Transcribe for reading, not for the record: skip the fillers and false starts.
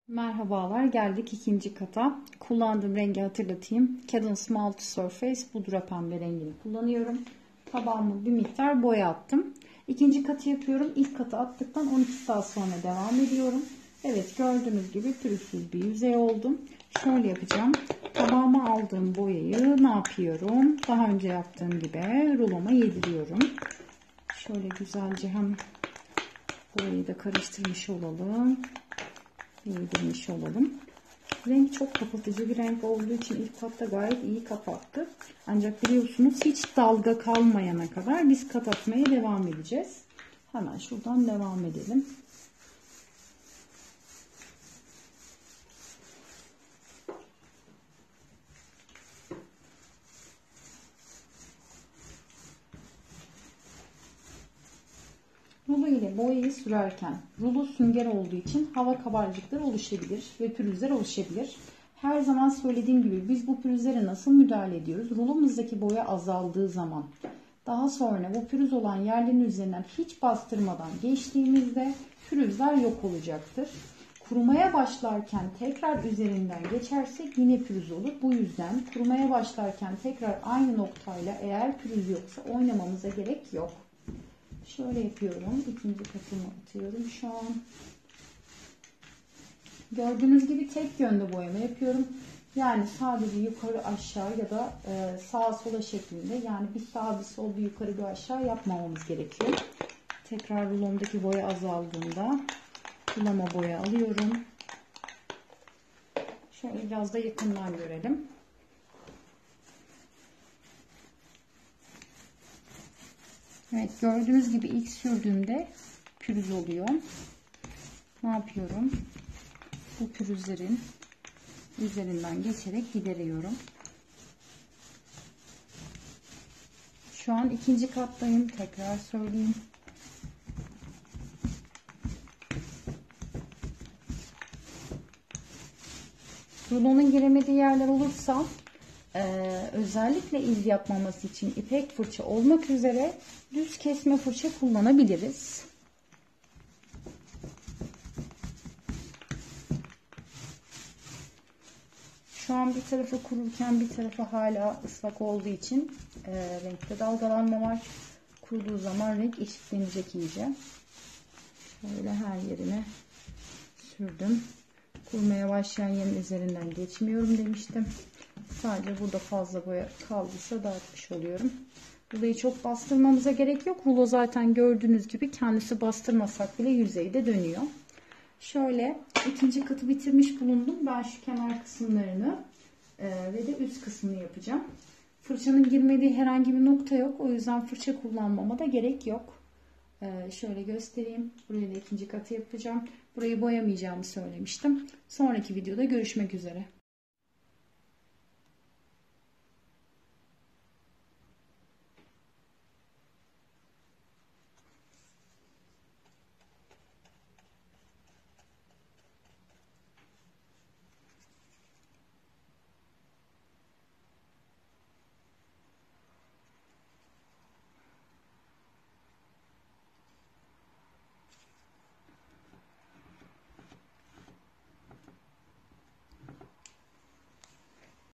Merhabalar, geldik ikinci kata. Kullandığım rengi hatırlatayım. Cadence Multi Surface pudra pembe rengini kullanıyorum. Tabağıma bir miktar boya attım. İkinci katı yapıyorum. İlk katı attıktan 12 saat sonra devam ediyorum. Evet, gördüğünüz gibi pürüzsüz bir yüzey oldum. Şöyle yapacağım. Tabağıma aldığım boyayı ne yapıyorum? Daha önce yaptığım gibi ruloma yediriyorum. Şöyle güzelce hem boyayı da karıştırmış olalım. Yedirmiş olalım. Renk çok kapatıcı bir renk olduğu için ilk katta gayet iyi kapattı. Ancak biliyorsunuz hiç dalga kalmayana kadar biz kat atmaya devam edeceğiz. Hemen şuradan devam edelim. Rulo ile boyayı sürerken rulo sünger olduğu için hava kabarcıkları oluşabilir ve pürüzler oluşabilir. Her zaman söylediğim gibi biz bu pürüzlere nasıl müdahale ediyoruz? Rulomuzdaki boya azaldığı zaman daha sonra bu pürüz olan yerlerin üzerinden hiç bastırmadan geçtiğimizde pürüzler yok olacaktır. Kurumaya başlarken tekrar üzerinden geçersek yine pürüz olur. Bu yüzden kurumaya başlarken tekrar aynı noktayla eğer pürüz yoksa oynamamıza gerek yok. Şöyle yapıyorum. İkinci katımı atıyorum şu an. Gördüğünüz gibi tek yönde boyama yapıyorum. Yani sadece yukarı aşağı ya da sağa sola şeklinde. Yani bir sağ bir sol bir yukarı bir aşağı yapmamamız gerekiyor. Tekrar rulomdaki boya azaldığında ruloma boya alıyorum. Şöyle biraz da yakından görelim. Evet, gördüğünüz gibi ilk sürdüğümde pürüz oluyor. Ne yapıyorum? Bu pürüzlerin üzerinden geçerek gideriyorum. Şu an ikinci kattayım. Tekrar söyleyeyim. Rulonun giremediği yerler olursa özellikle iz yapmaması için ipek fırça olmak üzere düz kesme fırça kullanabiliriz. Şu an bir tarafı kururken bir tarafı hala ıslak olduğu için renkte dalgalanma var. Kuruduğu zaman renk eşitlenecek iyice. Şöyle her yerine sürdüm. Kurmaya başlayan yerin üzerinden geçmiyorum demiştim. Sadece burada fazla boya kaldıysa dağıtmış oluyorum. Ruloyu çok bastırmamıza gerek yok. Rulo zaten gördüğünüz gibi kendisi bastırmasak bile yüzeyde dönüyor. Şöyle ikinci katı bitirmiş bulundum. Ben şu kenar kısımlarını ve de üst kısmını yapacağım. Fırçanın girmediği herhangi bir nokta yok. O yüzden fırça kullanmama da gerek yok. Şöyle göstereyim. Buraya da ikinci katı yapacağım. Burayı boyamayacağımı söylemiştim. Sonraki videoda görüşmek üzere.